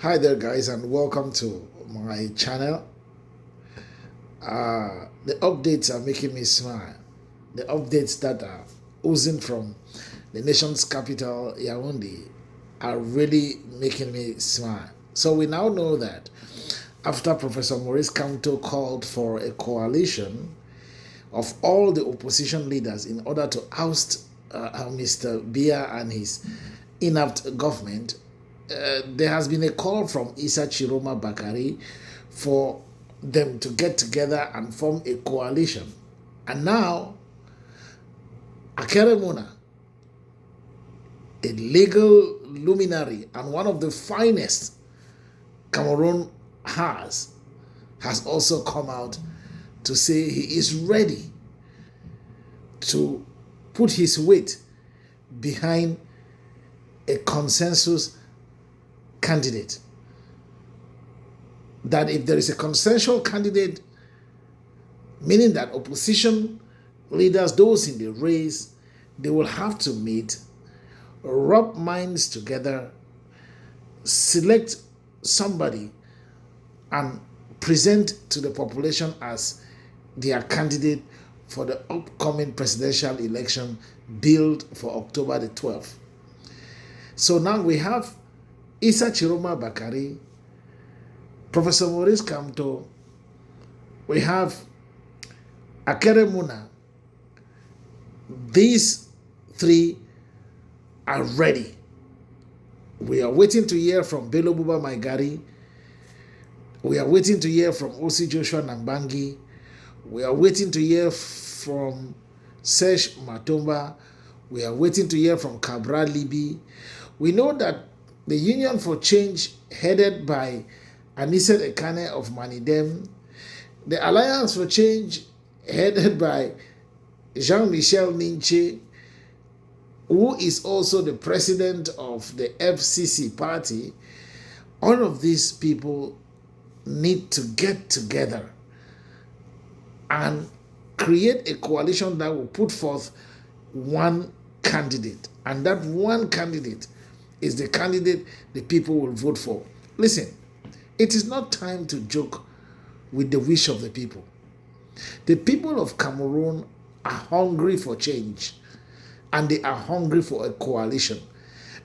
Hi there, guys, and welcome to my channel. The updates are making me smile. The updates that are oozing from the nation's capital, Yaoundé, are really making me smile. So we now know that after Professor Maurice Kamto called for a coalition of all the opposition leaders in order to oust Mr. Biya and his inept government, there has been a call from Tchiroma for them to get together and form a coalition. And now, Akere, a legal luminary and one of the finest Cameroon has also come out to say he is ready to put his weight behind a consensus candidate. That if there is a consensual candidate, meaning that opposition leaders, those in the race, they will have to meet, rub minds together, select somebody, and present to the population as their candidate for the upcoming presidential election billed for October the 12th. So now we have Tchiroma, Professor Maurice Kamto, we have Akere. These three are ready. We are waiting to hear from Bello Buba Maigari. We are waiting to hear from O.C. Joshua Nambangi. We are waiting to hear from Serge Matomba. We are waiting to hear from Cabral Libi. We know that the Union for Change, headed by Anicet Ekane of Manidem, the Alliance for Change, headed by Jean-Michel Ninche, who is also the president of the FCC party, all of these people need to get together and create a coalition that will put forth one candidate. And that one candidate is the candidate the people will vote for. Listen, it is not time to joke with the wish of the people. The people of Cameroon are hungry for change, and they are hungry for a coalition,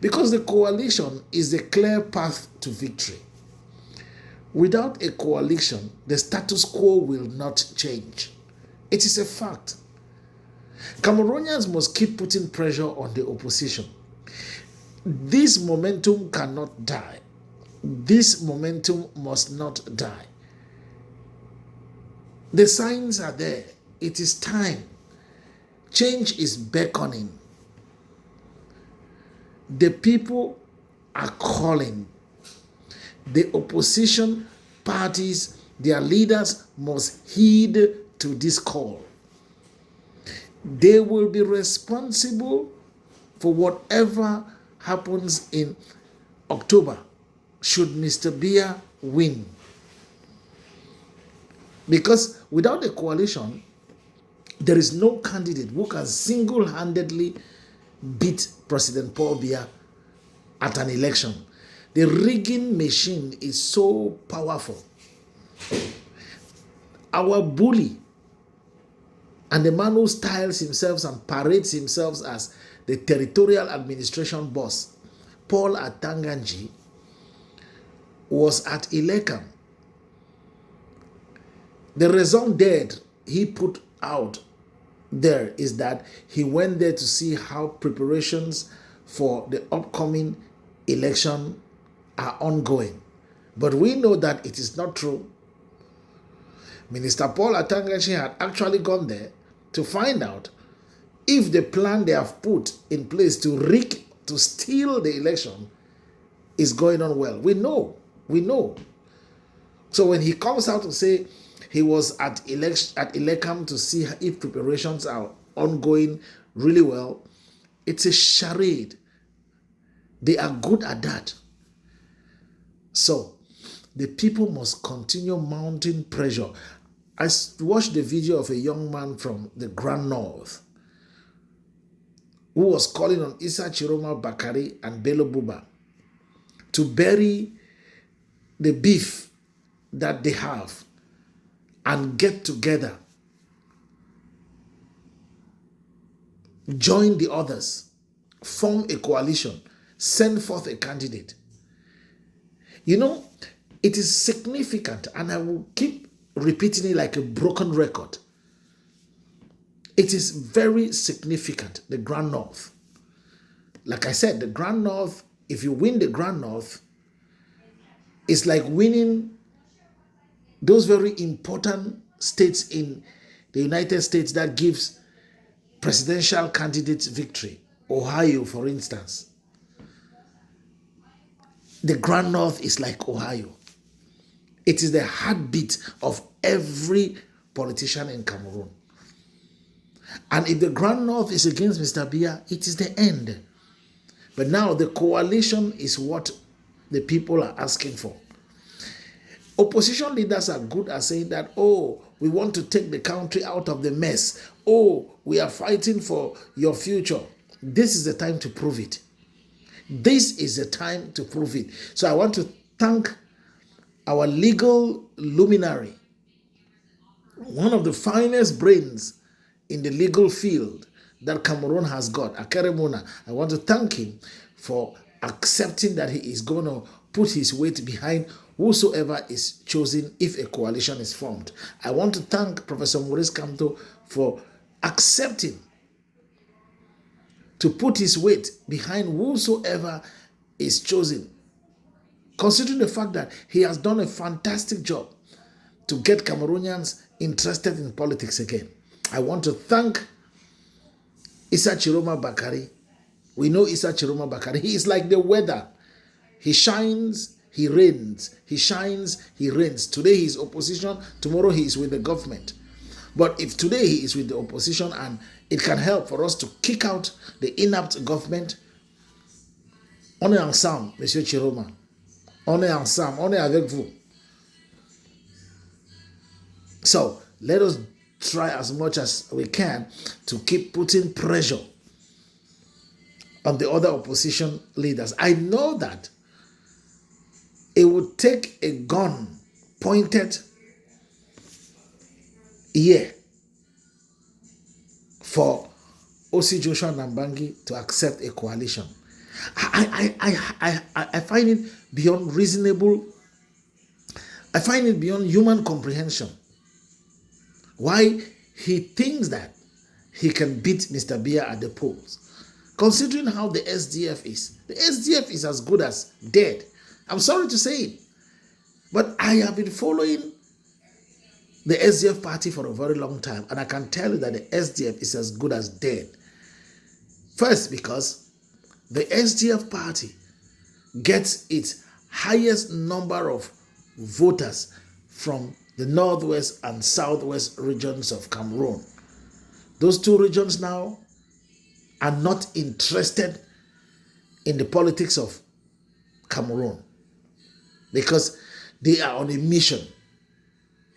because the coalition is the clear path to victory. Without a coalition, the status quo will not change. It is a fact. Cameroonians must keep putting pressure on the opposition. This momentum cannot die. This momentum must not die. The signs are there. It is time. Change is beckoning. The people are calling. The opposition parties, their leaders must heed to this call. They will be responsible for whatever happens in October should Mr. Biya win. Because without a coalition, there is no candidate who can single-handedly beat President Paul Biya at an election. The rigging machine is so powerful. Our bully and the man who styles himself and parades himself as the territorial administration boss, Paul Atanga, was at ELECAM. The raison d'etre he put out there is that he went there to see how preparations for the upcoming election are ongoing. But we know that it is not true. Minister Paul Atanga had actually gone there to find out if the plan they have put in place to rig, to steal the election is going on well. We know. So when he comes out to say he was at ELECAM to see if preparations are ongoing really well, it's a charade. They are good at that. So the people must continue mounting pressure. I watched the video of a young man from the Grand North who was calling on Tchiroma and Bello Buba to bury the beef that they have and get together, join the others, form a coalition, send forth a candidate. You know, it is significant, and I will keep repeating it like a broken record. It is very significant, the Grand North. Like I said, the Grand North, if you win the Grand North, it's like winning those very important states in the United States that gives presidential candidates victory. Ohio, for instance. The Grand North is like Ohio. It is the heartbeat of every politician in Cameroon. And if the Grand North is against Mr. Biya, it is the end. But now the coalition is what the people are asking for. Opposition leaders are good at saying that, oh, we want to take the country out of the mess. Oh, we are fighting for your future. This is the time to prove it. This is the time to prove it. So I want to thank our legal luminary, one of the finest brains in the legal field that Cameroon has got, Akere. I want to thank him for accepting that he is going to put his weight behind whosoever is chosen if a coalition is formed. I want to thank Professor Maurice Kamto for accepting to put his weight behind whosoever is chosen, considering the fact that he has done a fantastic job to get Cameroonians interested in politics again. I want to thank Tchiroma Bakari. We know Tchiroma Bakari. He is like the weather. He shines, he rains. He shines, he rains. Today he is opposition, tomorrow he is with the government. But if today he is with the opposition and it can help for us to kick out the inept government, on est ensemble, Monsieur Tchiroma. On est ensemble, on est avec vous. So let us try as much as we can to keep putting pressure on the other opposition leaders. I know that it would take a gun pointed here for O.C. Joshua Nambangi to accept a coalition. I find it beyond reasonable. I find it beyond human comprehension why he thinks that he can beat Mr. Biya at the polls. Considering how the SDF is. The SDF is as good as dead. I'm sorry to say it. But I have been following the SDF party for a very long time, and I can tell you that the SDF is as good as dead. First, because the SDF party gets its highest number of voters from the northwest and southwest regions of Cameroon. Those two regions now are not interested in the politics of Cameroon because they are on a mission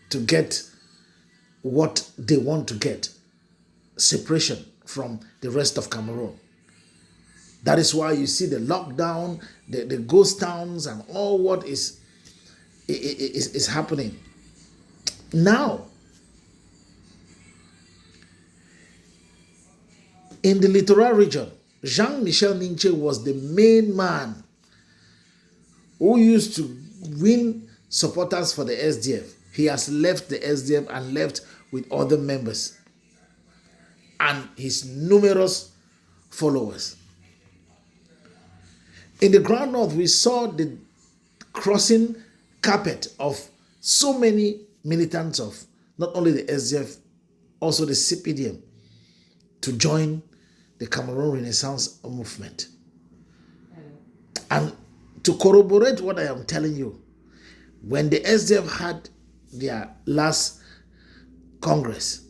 to get what they want to get, separation from the rest of Cameroon. That is why you see the lockdown, the ghost towns, and all what is happening. Now, in the littoral region, Jean-Michel Ninche was the main man who used to win supporters for the SDF. He has left the SDF and left with other members and his numerous followers. In the Grand North, we saw the crossing carpet of so many militants of not only the SDF, also the CPDM, to join the Cameroon Renaissance movement. And to corroborate what I am telling you, when the SDF had their last Congress,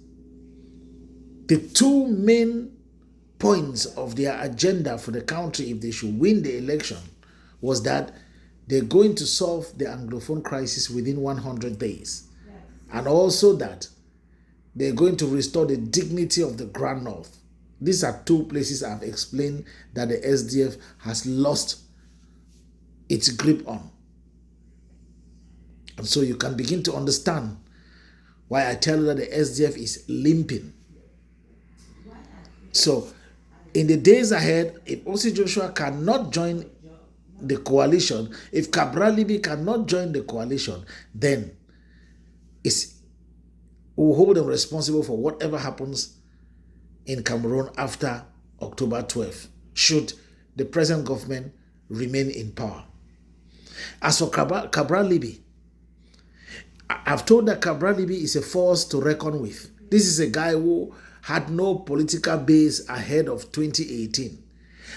the two main points of their agenda for the country, if they should win the election, was that they're going to solve the Anglophone crisis within 100 days. Yes. And also that they're going to restore the dignity of the Grand North. These are two places I've explained that the SDF has lost its grip on. And so you can begin to understand why I tell you that the SDF is limping. So in the days ahead, if O.C. Joshua cannot join the coalition, if Cabral Libby cannot join the coalition, then we'll hold them responsible for whatever happens in Cameroon after October 12th, should the present government remain in power. As for Cabral Libby, I've told that Cabral Libby is a force to reckon with. This is a guy who had no political base ahead of 2018,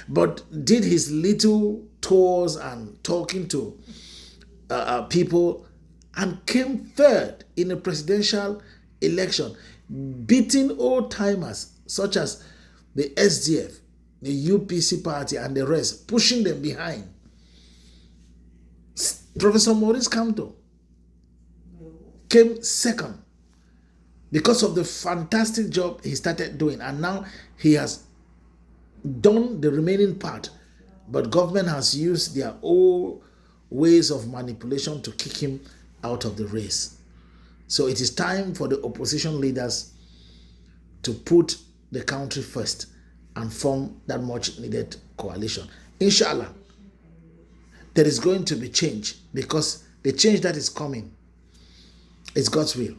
but did his little tours and talking to people and came third in a presidential election, beating old-timers such as the SDF, the UPC party, and the rest, pushing them behind. Professor Maurice Kamto came second because of the fantastic job he started doing, and now he has done the remaining part, but government has used their old ways of manipulation to kick him out of the race. So it is time for the opposition leaders to put the country first and form that much needed coalition. Inshallah, there is going to be change, because the change that is coming is God's will.